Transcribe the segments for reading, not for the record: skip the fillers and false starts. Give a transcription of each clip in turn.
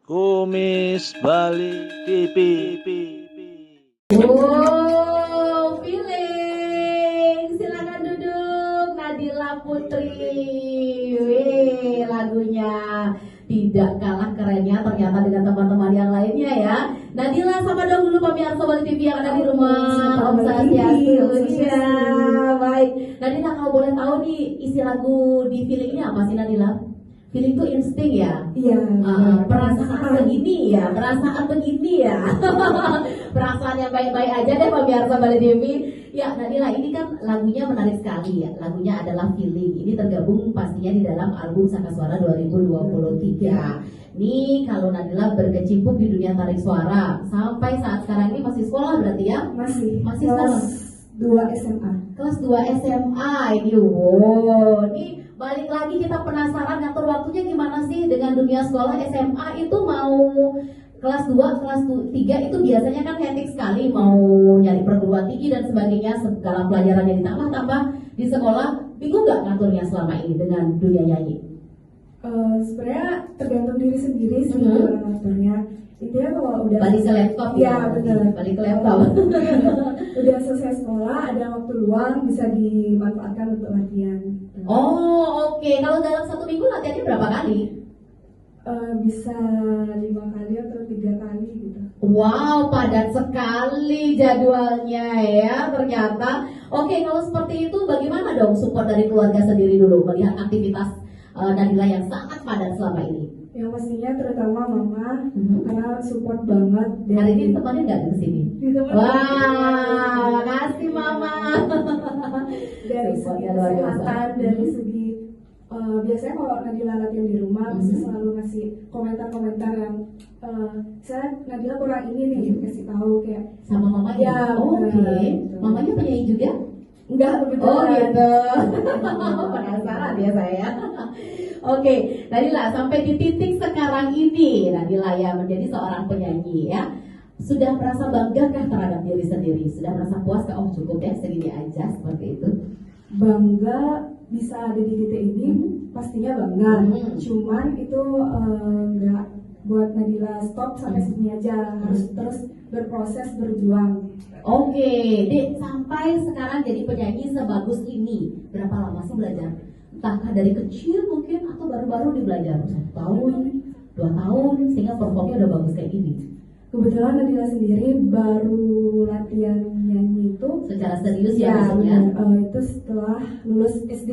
Kumis Bali TV. Oh, feeling. Silakan duduk, Nadila Putri. Wih, lagunya tidak kalah kerennya ternyata dengan teman-teman yang lainnya ya. Nadila, sama dong dulu pemirsa Bali TV yang ada di rumah. Om Swastiastu. Iya, baik. Nadila, kalau boleh tahu nih isi lagu di feeling ini apa sih, Nadila? Feeling itu insting ya? Iya. Perasaan begini ya, perasaan begini ya. Perasaan yang baik-baik aja deh pemirsa Bali TV. Ya, Nadila, ini kan lagunya menarik sekali ya. Lagunya adalah Feeling. Ini tergabung pastinya di dalam album Saka Suara 2023. Nih, kalau Nadila berkecimpung di dunia tarik suara sampai saat sekarang ini masih sekolah berarti ya? Masih sekolah. Kelas 2 SMA. Kelas 2 SMA ini. Wow, ini balik lagi kita penasaran ngatur waktunya gimana sih dengan dunia sekolah. SMA itu mau kelas 2, kelas 3 itu biasanya kan hektik sekali, mau nyari perguruan tinggi dan sebagainya, segala pelajarannya ditambah-tambah di sekolah. Bingung nggak ngaturnya selama ini dengan dunia nyanyi? Sebenarnya tergantung diri sendiri sih gimana ngaturnya. Intinya kalau udah Balik ke laptop ya, benar. Balik ke laptop. Udah selesai sekolah, ada waktu luang bisa dimanfaatkan untuk latihan. Oh, oke. Kalau dalam satu minggu latihannya berapa kali? Bisa 5 kali atau 3 kali gitu. Wow, padat sekali jadwalnya ya ternyata. Oke, kalau seperti itu bagaimana dong support dari keluarga sendiri dulu melihat aktivitas Nadila yang sangat padat selama ini? Yang pastinya terutama mama karena support banget. Hari ini temannya nggak ke sini? Ditemenin. Wah, makasih mama. Dari segi Supportnya luar biasa. kesehatan, dari segi biasanya kalau Nadila latihan di rumah bisa selalu ngasih komentar-komentar yang saya Nadila kurang ini nih, kasih tahu kayak Sama mamanya? Ya, Oke. benar. Mamanya penyanyi juga? enggak begitu. Oh gitu. Penasaran ya saya. Oke, Nadila, sampai di titik sekarang ini Nadila ya menjadi seorang penyanyi ya, sudah merasa banggakah terhadap diri sendiri? Sudah merasa puas kah? Oh cukup deh segini aja, seperti itu. Bangga bisa ada di titik ini pastinya bangga. Cuman itu enggak buat Nadila stop sampai sini aja, harus terus berproses berjuang. Oke, Dek, sampai sekarang jadi penyanyi sebagus ini berapa lama sih belajar? Entahkah dari kecil mungkin atau baru-baru dibelajar 1 tahun, 2 tahun sehingga performnya udah bagus kayak gini? Kebetulan Nadila sendiri baru latihan nyanyi itu Secara serius ya maksudnya? itu setelah lulus SD.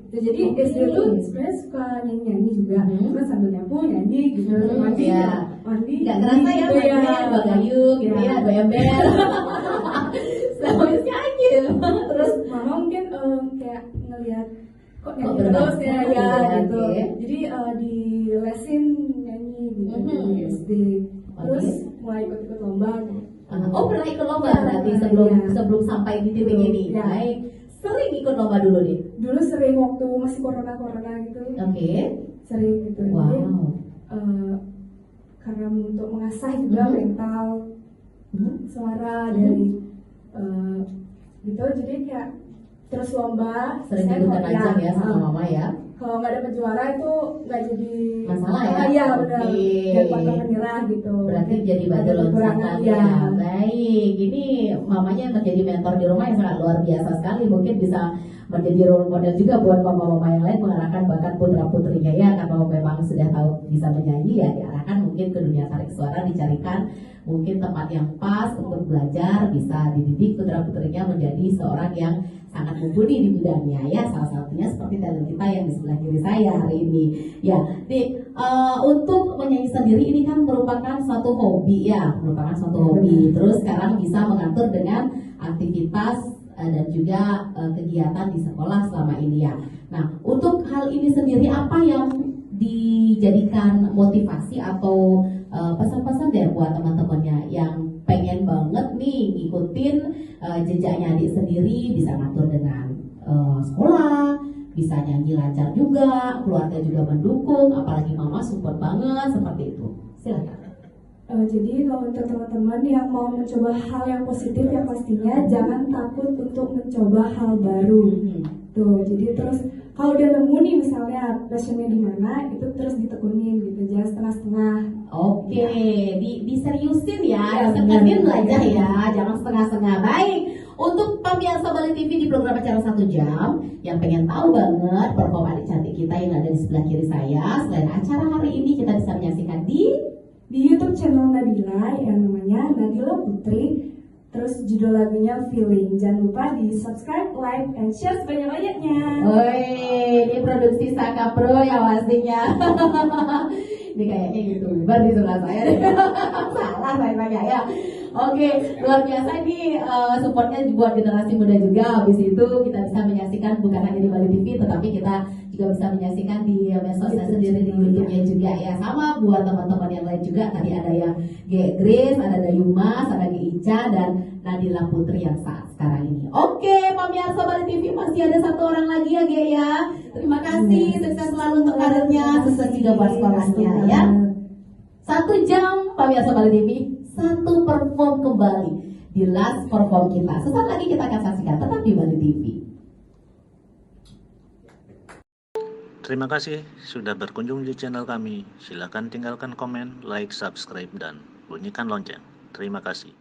Nah, jadi SD itu sebenarnya suka nyanyi juga, cuma sambil nyapu nyanyi gitu, mandi ya. mandi. Nggak kerasa ya, gitu mainnya Mbak Gayu gitu ya, Mbak Ember. Sambil nyanyi. Terus mama mungkin kayak ngelihat kok nyanyi berbakat terus ya, ya, gitu. oke. Jadi di lesin nyanyi gitu di SD. Terus mulai ikut-ikut lomba. Oh pernah ikut lomba Ya, berarti ya. sebelum sampai di titik ini. Ya. Baik. Sering ikut lomba dulu nih. Dulu sering waktu masih corona gitu. Oke. Sering gitu. Jadi Wow. karena untuk mengasah juga mental suara dari gitu, jadi kayak terus lomba. Sering saya ikut kalau- ajang ya sama mama ya. Kalau nggak dapet juara itu nggak jadi Masalah ya? Iya benar. Oke. Dan pantang menyerah gitu. Berarti jadi batu Ada kekurangan, loncatan ya. ya. Baik, ini mamanya menjadi mentor di rumah yang sangat luar biasa sekali. Mungkin bisa menjadi role model juga buat mama-mama yang lain mengarahkan bakat putra-putrinya ya. Karena memang sudah tahu bisa menyanyi ya, diarahkan mungkin ke dunia tarik suara, dicarikan mungkin tempat yang pas untuk belajar, bisa dididik putra-putrinya menjadi seorang yang sangat mumpuni di bidangnya ya. Salah satunya seperti talent kita yang di sebelah kiri saya hari ini ya. Untuk menyanyi sendiri ini kan merupakan suatu hobi ya, terus sekarang bisa mengatur dengan aktivitas dan juga kegiatan di sekolah selama ini ya. Nah, untuk hal ini sendiri apa yang dijadikan motivasi atau pesan-pesan deh buat teman-temannya yang pengen banget nih ngikutin jejaknya adik sendiri, bisa ngatur dengan sekolah, bisa nyanyi lancar juga, keluarga juga mendukung, apalagi mama support banget seperti itu. Silakan. Jadi kalau untuk teman-teman yang mau mencoba hal yang positif, yang pastinya jangan takut untuk mencoba hal baru. Tuh, jadi terus kalau udah nemu nih misalnya passionnya di mana, itu terus ditekunin gitu, jangan setengah-setengah. Oke, diseriusin ya, Ya, sekalian benar. belajar ya, jangan setengah-setengah. Baik, untuk pemirsa Bali TV di program acara 1 jam, yang pengen tahu banget performa adik cantik kita yang ada di sebelah kiri saya, selain acara hari ini kita bisa menyaksikan Di YouTube channel Nadila yang namanya Nadila Putri. Terus judul lagunya Feeling. Jangan lupa di subscribe, like, and share sebanyak-banyaknya. Woi, ini produksi Saka Pro ya pastinya. Ini kayaknya YouTuber di sebelah saya deh. Salah saya tanya ya. Oke, luar biasa ini supportnya buat generasi muda juga. Habis itu kita bisa menyaksikan bukan hanya di Bali TV, tetapi kita juga bisa menyaksikan di medsosnya sendiri, di YouTube-nya juga ya. Sama buat teman-teman yang lain juga. Tadi ada yang Grace, ada Dayumas, ada Ica, dan Nadila Putri yang saat sekarang ini. Oke, pemirsa Bali TV, masih ada 1 orang lagi ya Ge ya. Terima kasih, sukses selalu untuk karirnya, sukses juga buat sekolahnya ya. 1 jam pemirsa Bali TV, 1 perform kembali di last perform kita. Sesaat lagi kita akan saksikan, tetap di Bali TV. Terima kasih sudah berkunjung di channel kami. Silakan tinggalkan komen, like, subscribe, dan bunyikan lonceng. Terima kasih.